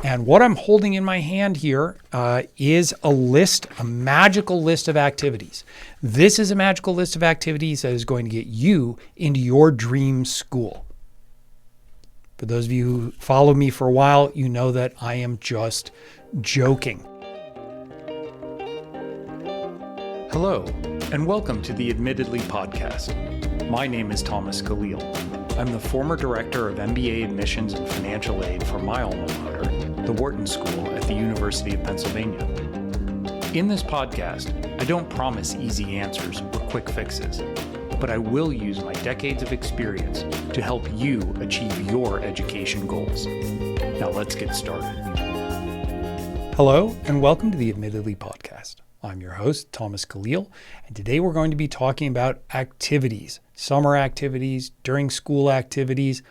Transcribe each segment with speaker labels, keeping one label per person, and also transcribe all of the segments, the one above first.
Speaker 1: And what I'm holding in my hand here is a magical list of activities. This is a magical list of activities that is going to get you into your dream school. For those of you who follow me for a while, you know that I am just joking. Hello, and welcome to the Admittedly podcast. My name is Thomas Caleel. I'm the former Director of MBA Admissions and Financial Aid for my alma mater, the Wharton School at the University of Pennsylvania. In this podcast, I don't promise easy answers or quick fixes, but I will use my decades of experience to help you achieve your education goals. Now let's get started. Hello, and welcome to the Admittedly podcast. I'm your host, Thomas Caleel, and today we're going to be talking about activities, summer activities, during school activities,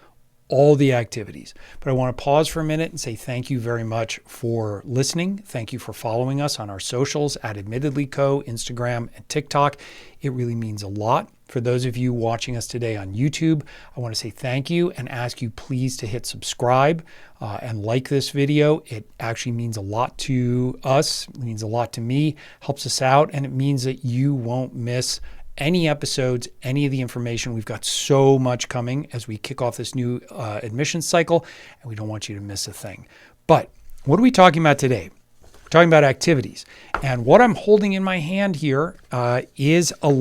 Speaker 1: all the activities. But I want to pause for a minute and say thank you very much for listening. Thank you for following us on our socials at Admittedly Co, Instagram, and TikTok. It really means a lot. For those of you watching us today on YouTube, I want to say thank you and ask you please to hit subscribe and like this video. It actually means a lot to us, it means a lot to me, helps us out, and it means that you won't miss any episodes, any of the information. We've got so much coming as we kick off this new admissions cycle, and we don't want you to miss a thing. But what are we talking about today? We're talking about activities. And what I'm holding in my hand here is a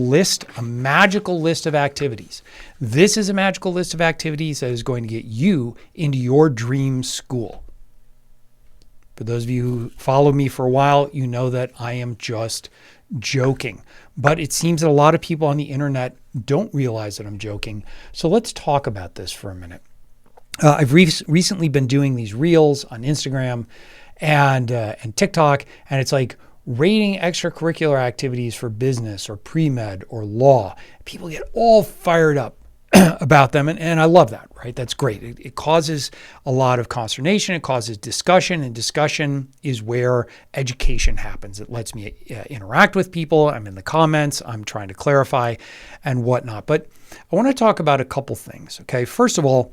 Speaker 1: magical list of activities. This is a magical list of activities that is going to get you into your dream school. For those of you who follow me for a while, you know that I am just joking. But it seems that a lot of people on the internet don't realize that I'm joking. So let's talk about this for a minute. I've recently been doing these reels on Instagram and TikTok, and it's like rating extracurricular activities for business or pre-med or law. People get all fired up about them, and I love that, right? That's great. It causes a lot of consternation. It causes discussion, and discussion is where education happens. It lets me interact with people. I'm in the comments. I'm trying to clarify and whatnot. But I want to talk about a couple things, okay? First of all,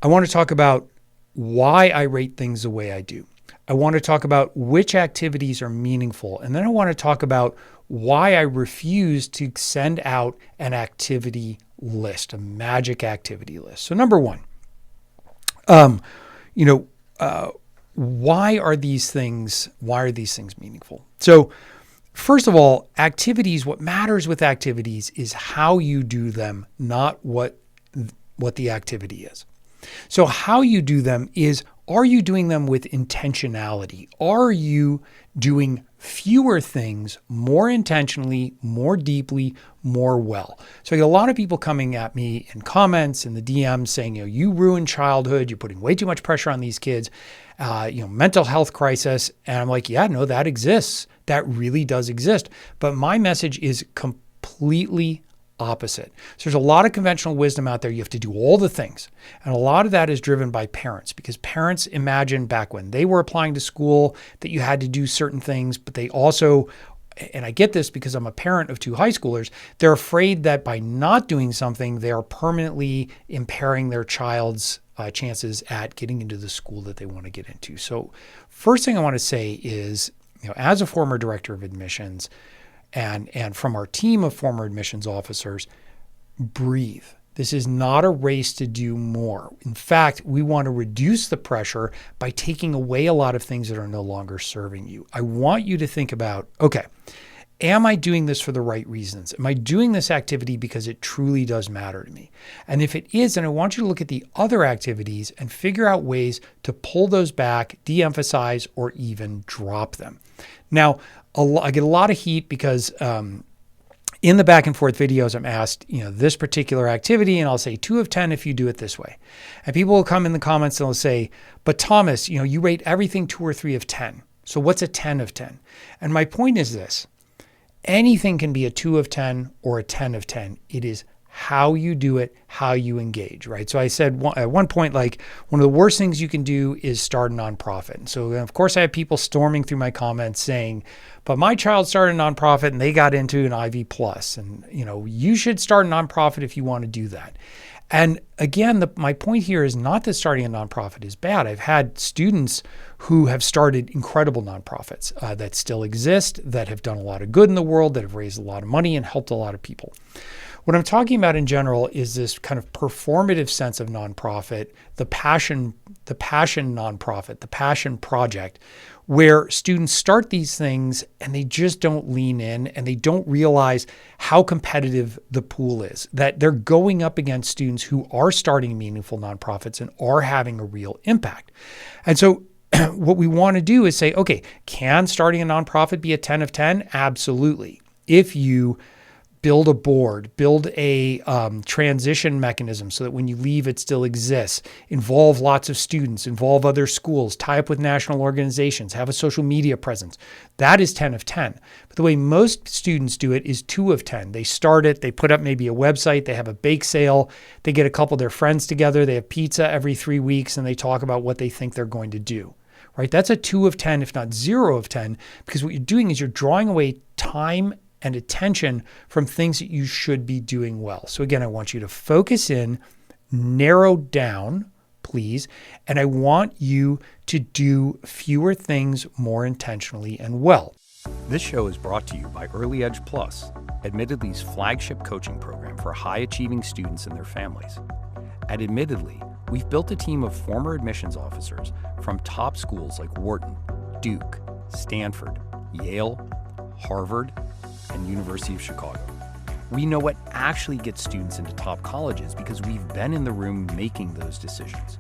Speaker 1: I want to talk about why I rate things the way I do. I want to talk about which activities are meaningful. And then I want to talk about why I refuse to send out an activity list, a magic activity list. So number one, why are these things meaningful? So first of all, activities, what matters with activities is how you do them, not what the activity is. So how you do them is, are you doing them with intentionality? Are you doing fewer things more intentionally, more deeply, more well? So I get a lot of people coming at me in comments in the DMs saying, you ruined childhood. You're putting way too much pressure on these kids. Mental health crisis. And I'm like, yeah, no, that exists. That really does exist. But my message is completely opposite. So there's a lot of conventional wisdom out there. You have to do all the things. And a lot of that is driven by parents, because parents imagine back when they were applying to school that you had to do certain things, but they also, and I get this because I'm a parent of two high schoolers, they're afraid that by not doing something, they are permanently impairing their child's chances at getting into the school that they want to get into. So first thing I want to say is, as a former director of admissions, and from our team of former admissions officers, breathe. This is not a race to do more. In fact, we want to reduce the pressure by taking away a lot of things that are no longer serving you. I want you to think about, okay, am I doing this for the right reasons? Am I doing this activity because it truly does matter to me? And if it is, then I want you to look at the other activities and figure out ways to pull those back, de-emphasize, or even drop them. Now, I get a lot of heat because in the back and forth videos, I'm asked, this particular activity, and I'll say 2 of 10 if you do it this way. And people will come in the comments and they'll say, but Thomas, you rate everything 2 or 3 of 10. So what's a 10 of 10? And my point is this: anything can be a 2 of 10 or a 10 of 10. It is how you do it, how you engage, right? So I said at one point, like, one of the worst things you can do is start a nonprofit. And so of course I have people storming through my comments saying, but my child started a nonprofit and they got into an IV plus, and you should start a nonprofit if you want to do that. And again, my point here is not that starting a nonprofit is bad. I've had students who have started incredible nonprofits that still exist, that have done a lot of good in the world, that have raised a lot of money and helped a lot of people. What I'm talking about in general is this kind of performative sense of nonprofit, the passion nonprofit, the passion project, where students start these things and they just don't lean in and they don't realize how competitive the pool is, that they're going up against students who are starting meaningful nonprofits and are having a real impact. And so what we want to do is say, okay, can starting a nonprofit be a 10 of 10? Absolutely. If you build a board, build a transition mechanism so that when you leave, it still exists, involve lots of students, involve other schools, tie up with national organizations, have a social media presence. That is 10 of 10. But the way most students do it is 2 of 10. They start it, they put up maybe a website, they have a bake sale, they get a couple of their friends together, they have pizza every 3 weeks, and they talk about what they think they're going to do. Right? That's a 2 of 10, if not 0 of 10, because what you're doing is you're drawing away time and attention from things that you should be doing well. So again, I want you to focus in, narrow down, please, and I want you to do fewer things more intentionally and well.
Speaker 2: This show is brought to you by Early Edge Plus, Admittedly's flagship coaching program for high-achieving students and their families. At Admittedly, we've built a team of former admissions officers from top schools like Wharton, Duke, Stanford, Yale, Harvard, and University of Chicago. We know what actually gets students into top colleges because we've been in the room making those decisions.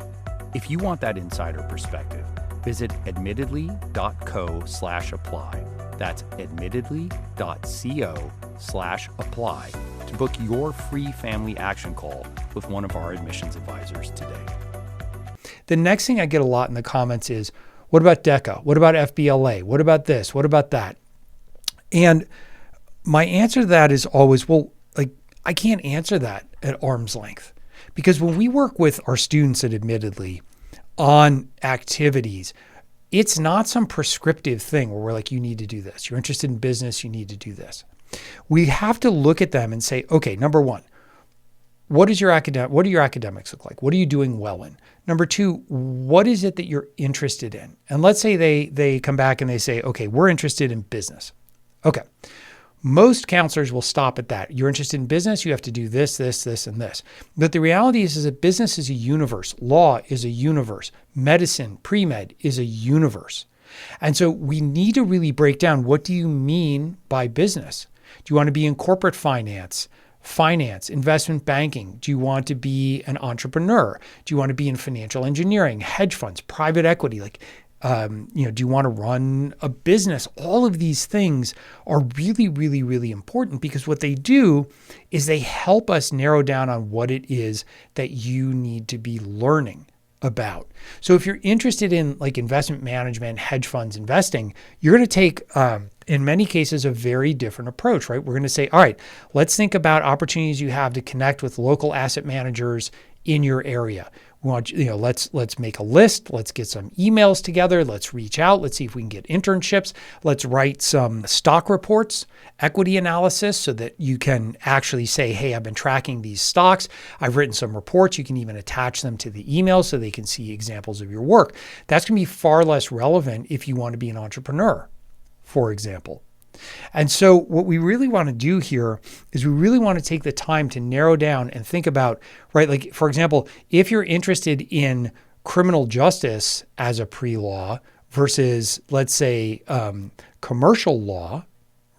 Speaker 2: If you want that insider perspective, visit admittedly.co/apply. That's admittedly.co/apply to book your free family action call with one of our admissions advisors today.
Speaker 1: The next thing I get a lot in the comments is, what about DECA? What about FBLA? What about this? What about that? And my answer to that is always, I can't answer that at arm's length. Because when we work with our students at Admittedly on activities, it's not some prescriptive thing where we're like, you need to do this. You're interested in business, you need to do this. We have to look at them and say, okay, number one, what do your academics look like? What are you doing well in? Number two, what is it that you're interested in? And let's say they come back and they say, okay, we're interested in business. Okay. Most counselors will stop at that. You're interested in business, you have to do this, this, this, and this. But the reality is that business is a universe. Law is a universe. Medicine, pre-med is a universe. And so we need to really break down, what do you mean by business? Do you want to be in corporate finance, investment banking? Do you want to be an entrepreneur? Do you want to be in financial engineering, hedge funds, private equity? Do you want to run a business? All of these things are really, really, really important because what they do is they help us narrow down on what it is that you need to be learning about. So if you're interested in investment management, hedge funds, investing, you're going to take, in many cases, a very different approach, right? We're going to say, all right, let's think about opportunities you have to connect with local asset managers in your area. We want, let's make a list. Let's get some emails together. Let's reach out. Let's see if we can get internships. Let's write some stock reports, equity analysis, so that you can actually say, hey, I've been tracking these stocks. I've written some reports. You can even attach them to the email so they can see examples of your work. That's going to be far less relevant if you want to be an entrepreneur, for example. And so what we really want to do here is we really want to take the time to narrow down and think about, right? For example, if you're interested in criminal justice as a pre-law versus, let's say, commercial law,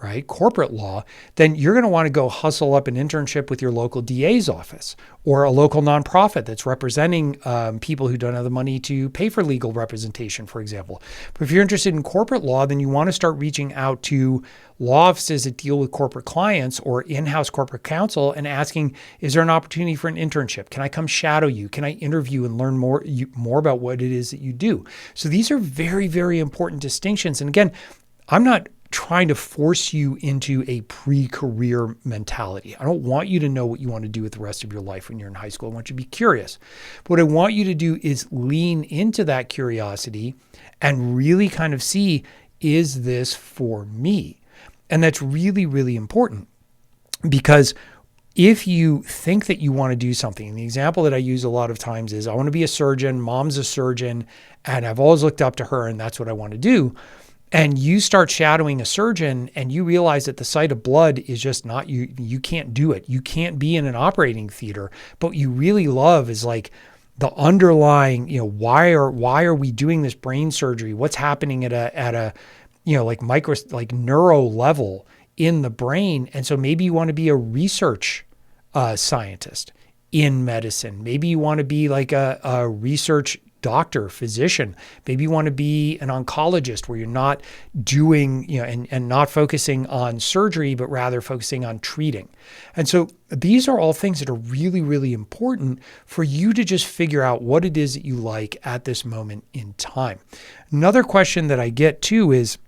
Speaker 1: right, corporate law, then you're going to want to go hustle up an internship with your local DA's office or a local nonprofit that's representing people who don't have the money to pay for legal representation, for example. But if you're interested in corporate law, then you want to start reaching out to law offices that deal with corporate clients or in-house corporate counsel and asking, is there an opportunity for an internship? Can I come shadow you? Can I interview and learn more about what it is that you do? So these are very, very important distinctions. And again, I'm not trying to force you into a pre-career mentality. I don't want you to know what you want to do with the rest of your life when you're in high school. I want you to be curious. But what I want you to do is lean into that curiosity and really kind of see, is this for me? And that's really, really important because if you think that you want to do something, and the example that I use a lot of times is I want to be a surgeon, mom's a surgeon, and I've always looked up to her and that's what I want to do. And you start shadowing a surgeon and you realize that the sight of blood is just not, you can't do it. You can't be in an operating theater, but what you really love is like the underlying, why are we doing this brain surgery? What's happening at a like neuro level in the brain. And so maybe you want to be a research scientist in medicine. Maybe you want to be like a research doctor, physician. Maybe you want to be an oncologist where you're not doing, and not focusing on surgery, but rather focusing on treating. And so these are all things that are really, really important for you to just figure out what it is that you like at this moment in time. Another question that I get too is,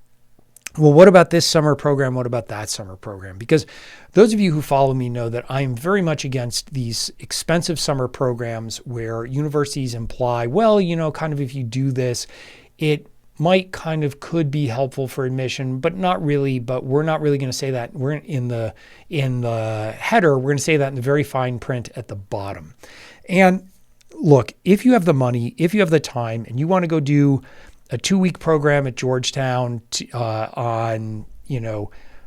Speaker 1: well, what about this summer program? What about that summer program? Because those of you who follow me know that I'm very much against these expensive summer programs where universities imply, well, kind of if you do this, it might could be helpful for admission, but not really. But we're not really going to say that. We're in the header. We're going to say that in the very fine print at the bottom. And look, if you have the money, if you have the time, and you want to go do a 2-week program at Georgetown on,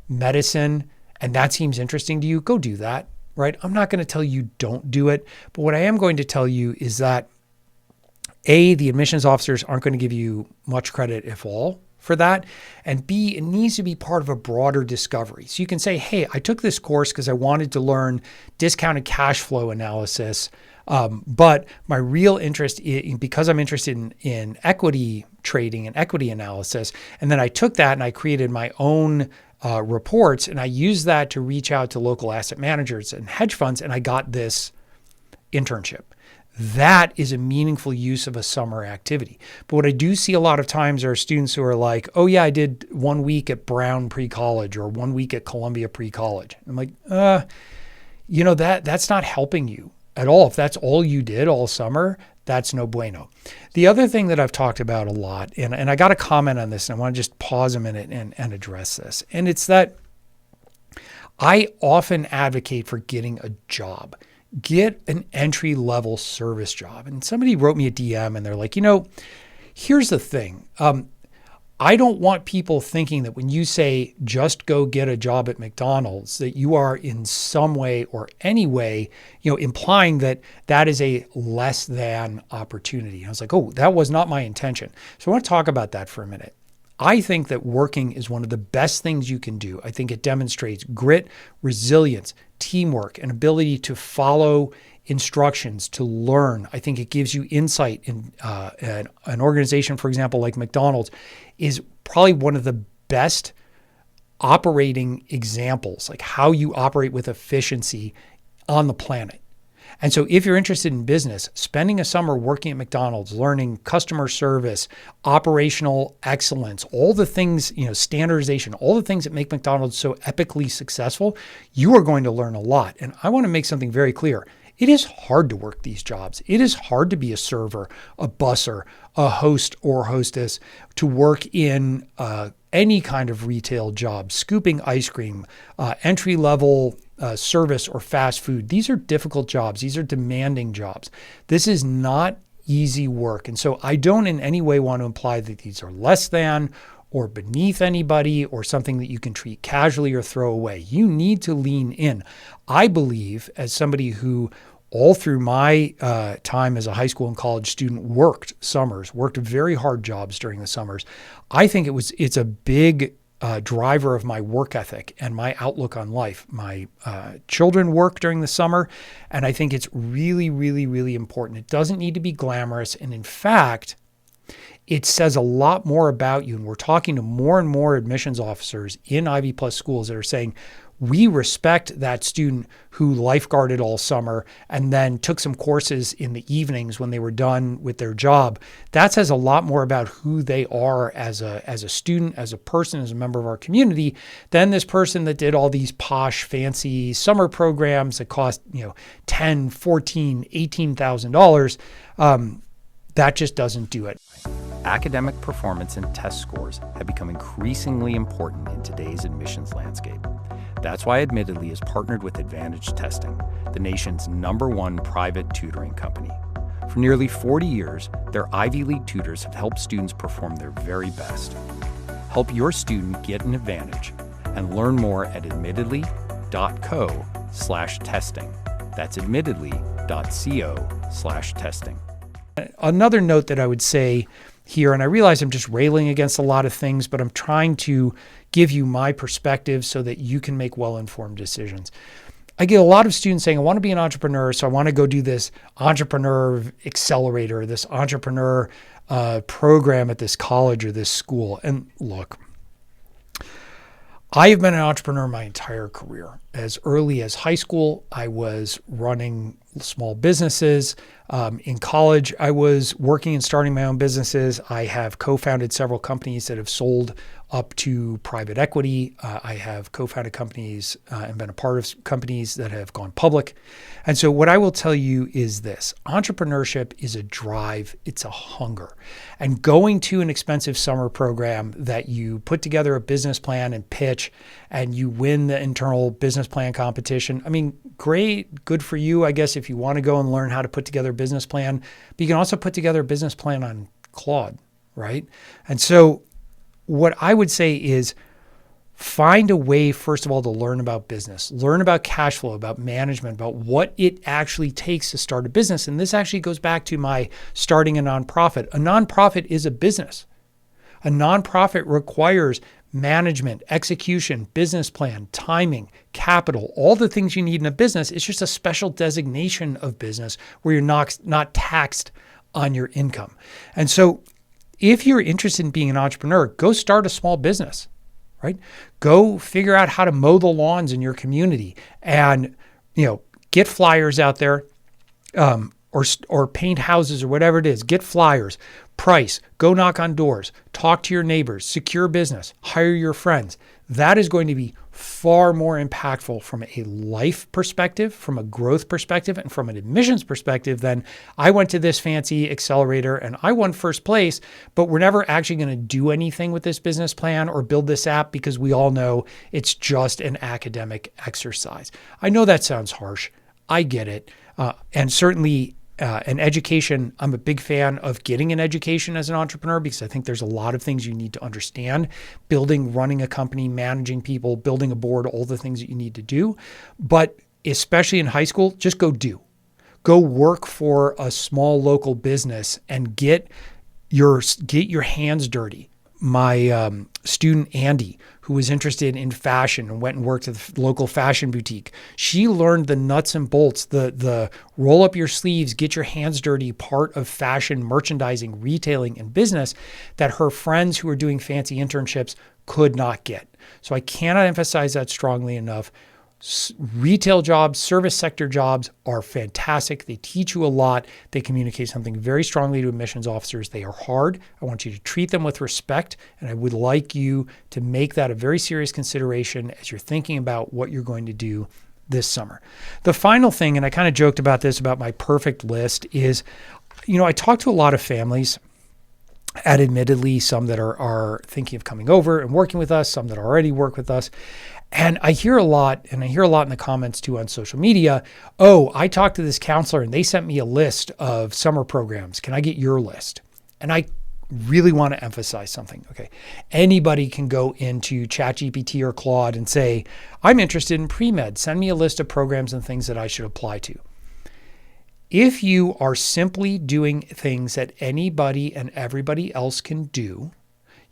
Speaker 1: medicine, and that seems interesting to you, go do that, right? I'm not going to tell you don't do it, but what I am going to tell you is that A, the admissions officers aren't going to give you much credit, if all, for that, and B, it needs to be part of a broader discovery. So you can say, hey, I took this course because I wanted to learn discounted cash flow analysis, but my real interest, because I'm interested in equity trading and equity analysis, and then I took that and I created my own reports, and I used that to reach out to local asset managers and hedge funds, and I got this internship. That is a meaningful use of a summer activity. But what I do see a lot of times are students who are like, oh yeah, I did 1 week at Brown pre-college or 1 week at Columbia pre-college. I'm like, that's not helping you at all. If that's all you did all summer, that's no bueno. The other thing that I've talked about a lot, and I got a comment on this, and I want to just pause a minute and address this. And it's that I often advocate for getting a job. Get an entry-level service job. And somebody wrote me a DM and they're like, here's the thing. I don't want people thinking that when you say just go get a job at McDonald's, that you are in some way or any way, implying that that is a less than opportunity. And I was like, oh, that was not my intention. So I want to talk about that for a minute. I think that working is one of the best things you can do. I think it demonstrates grit, resilience, teamwork, and ability to follow instructions, to learn. I think it gives you insight in an organization, for example, like McDonald's, is probably one of the best operating examples, like how you operate with efficiency on the planet. And so if you're interested in business, spending a summer working at McDonald's, learning customer service, operational excellence, all the things, standardization, all the things that make McDonald's so epically successful, you are going to learn a lot. And I want to make something very clear. It is hard to work these jobs. It is hard to be a server, a busser, a host or hostess, to work in any kind of retail job, scooping ice cream, entry-level service or fast food. These are difficult jobs. These are demanding jobs. This is not easy work. And so I don't in any way want to imply that these are less than or beneath anybody or something that you can treat casually or throw away. You need to lean in. I believe, as somebody who all through my time as a high school and college student worked very hard jobs during the summers, I think it's a big driver of my work ethic and my outlook on life. My children work during the summer, and I think it's really, really, really important. It doesn't need to be glamorous. And in fact, it says a lot more about you. And we're talking to more and more admissions officers in Ivy Plus schools that are saying, we respect that student who lifeguarded all summer and then took some courses in the evenings when they were done with their job. That says a lot more about who they are as a student, as a person, as a member of our community, than this person that did all these posh, fancy summer programs that cost, $10, $14, $18,000. That just doesn't do it.
Speaker 2: Academic performance and test scores have become increasingly important in today's admissions landscape. That's why Admittedly is partnered with Advantage Testing, the nation's #1 private tutoring company. For nearly 40 years, their Ivy League tutors have helped students perform their very best. Help your student get an advantage and learn more at admittedly.co/testing. That's admittedly.co/testing.
Speaker 1: Another note that I would say here, and I realize I'm just railing against a lot of things, but I'm trying to give you my perspective so that you can make well-informed decisions. I get a lot of students saying, I want to be an entrepreneur, so I want to go do this entrepreneur accelerator, this entrepreneur program at this college or this school. And look, I have been an entrepreneur my entire career. As early as high school, I was running small businesses. In college, I was working and starting my own businesses. I have co-founded several companies that have sold up to private equity. I have co-founded companies and been a part of companies that have gone public. And so what I will tell you is this: entrepreneurship is a drive, it's a hunger. And going to an expensive summer program that you put together a business plan and pitch and you win the internal business plan competition, I mean, great, good for you, I guess, if you want to go and learn how to put together a business plan. But you can also put together a business plan on Claude, right? And so what I would say is find a way, first of all, to learn about business, learn about cash flow, about management, about what it actually takes to start a business. And this actually goes back to my starting a nonprofit. A nonprofit is a business. A nonprofit requires management, execution, business plan, timing, capital, all the things you need in a business. It's just a special designation of business where you're not taxed on your income. And so if you're interested in being an entrepreneur, go start a small business, right? Go figure out how to mow the lawns in your community and, get flyers out there, or paint houses or whatever it is. Get flyers, price, go knock on doors, talk to your neighbors, secure business, hire your friends. That is going to be far more impactful from a life perspective, from a growth perspective, and from an admissions perspective than I went to this fancy accelerator and I won first place, but we're never actually going to do anything with this business plan or build this app because we all know it's just an academic exercise. I know that sounds harsh. I get it. And certainly an education, I'm a big fan of getting an education as an entrepreneur because I think there's a lot of things you need to understand. Building, running a company, managing people, building a board, all the things that you need to do. But especially in high school, just go do. Go work for a small local business and get your hands dirty. My student, Andy, who was interested in fashion and went and worked at the local fashion boutique, she learned the nuts and bolts, the roll up your sleeves, get your hands dirty part of fashion, merchandising, retailing, and business that her friends who were doing fancy internships could not get. So I cannot emphasize that strongly enough. Retail jobs, service sector jobs are fantastic. They teach you a lot. They communicate something very strongly to admissions officers. They are hard. I want you to treat them with respect, and I would like you to make that a very serious consideration as you're thinking about what you're going to do this summer. The final thing, and I kind of joked about this, about my perfect list is, I talk to a lot of families at Admittedly, some that are thinking of coming over and working with us, some that already work with us. And I hear a lot in the comments too on social media, oh, I talked to this counselor and they sent me a list of summer programs. Can I get your list? And I really want to emphasize something. Okay. Anybody can go into ChatGPT or Claude and say, I'm interested in pre-med. Send me a list of programs and things that I should apply to. If you are simply doing things that anybody and everybody else can do,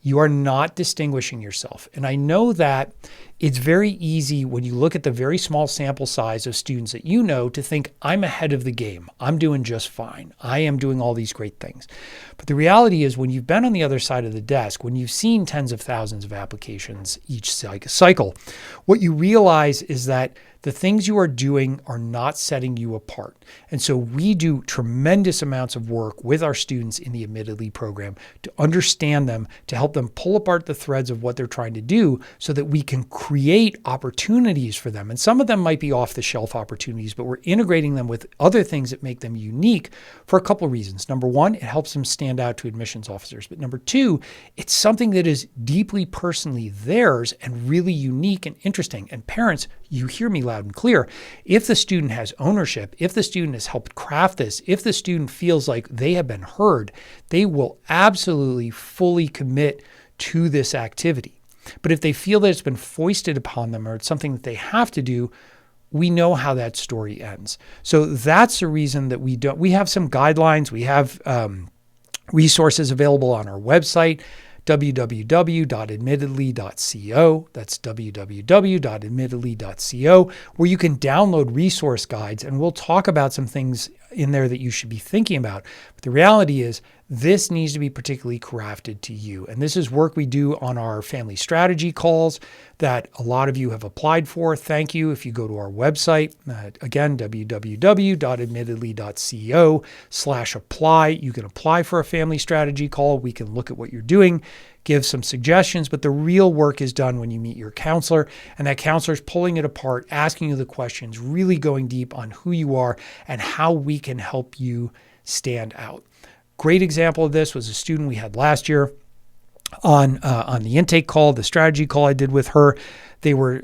Speaker 1: you are not distinguishing yourself. And I know that it's very easy when you look at the very small sample size of students that you know to think, I'm ahead of the game. I'm doing just fine. I am doing all these great things. But the reality is when you've been on the other side of the desk, when you've seen tens of thousands of applications each cycle, what you realize is that the things you are doing are not setting you apart. And so we do tremendous amounts of work with our students in the Admittedly program to understand them, to help them pull apart the threads of what they're trying to do so that we can create opportunities for them. And some of them might be off-the-shelf opportunities, but we're integrating them with other things that make them unique for a couple of reasons. Number one, it helps them stand out to admissions officers. But number two, it's something that is deeply personally theirs and really unique and interesting. And parents, you hear me loud and clear. If the student has ownership, if the student has helped craft this, if the student feels like they have been heard, they will absolutely fully commit to this activity. But if they feel that it's been foisted upon them or it's something that they have to do, we know how that story ends. So that's the reason that we have some guidelines. We have resources available on our website, www.admittedly.co. That's www.admittedly.co, where you can download resource guides, and we'll talk about some things in there that you should be thinking about. But the reality is this needs to be particularly crafted to you. And this is work we do on our family strategy calls that a lot of you have applied for. Thank you. If you go to our website, again, www.admittedly.co/apply, you can apply for a family strategy call. We can look at what you're doing, give some suggestions, but the real work is done when you meet your counselor, and that counselor is pulling it apart, asking you the questions, really going deep on who you are and how we can help you stand out. Great example of this was a student we had last year on the intake call, the strategy call I did with her. They were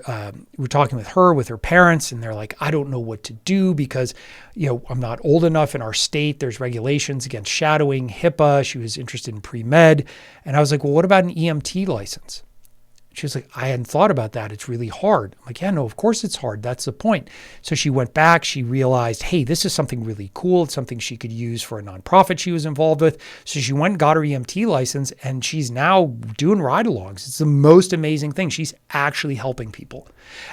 Speaker 1: talking with her parents, and they're like, I don't know what to do because, I'm not old enough in our state. There's regulations against shadowing, HIPAA. She was interested in pre-med. And I was like, well, what about an EMT license? She was like, I hadn't thought about that. It's really hard. I'm like, yeah, no, of course it's hard. That's the point. So she went back. She realized, hey, this is something really cool. It's something she could use for a nonprofit she was involved with. So she went and got her EMT license, and she's now doing ride-alongs. It's the most amazing thing. She's actually helping people.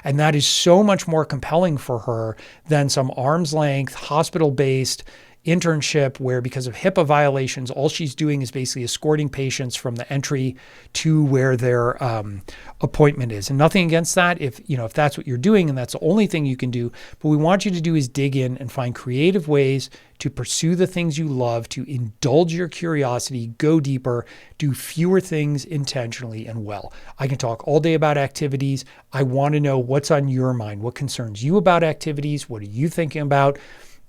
Speaker 1: And that is so much more compelling for her than some arm's length, hospital-based internship where, because of HIPAA violations, all she's doing is basically escorting patients from the entry to where their appointment is. And nothing against that if that's what you're doing and that's the only thing you can do. But what we want you to do is dig in and find creative ways to pursue the things you love, to indulge your curiosity, go deeper, do fewer things intentionally and well. I can talk all day about activities. I want to know what's on your mind, what concerns you about activities, what are you thinking about?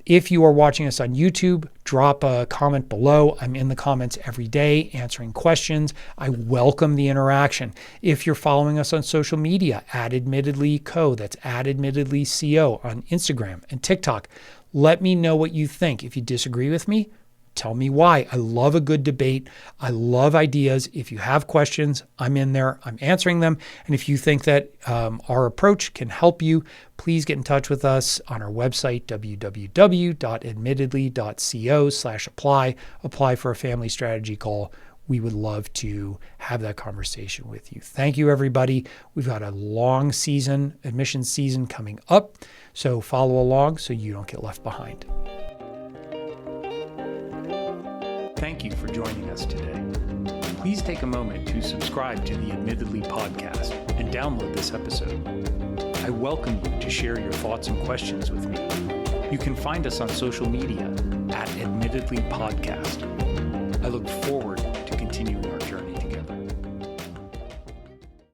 Speaker 1: If you are watching us on YouTube, drop a comment below. I'm in the comments every day answering questions. I welcome the interaction. If you're following us on social media, @admittedly.co, that's @admittedly.co on Instagram and TikTok, let me know what you think. If you disagree with me, tell me why. I love a good debate. I love ideas. If you have questions, I'm in there. I'm answering them. And if you think that our approach can help you, please get in touch with us on our website, www.admittedly.co/apply. Apply for a family strategy call. We would love to have that conversation with you. Thank you, everybody. We've got a long season, admissions season coming up. So follow along so you don't get left behind. Thank you for joining us today. Please take a moment to subscribe to the Admittedly podcast and download this episode. I welcome you to share your thoughts and questions with me. You can find us on social media @AdmittedlyPodcast. I look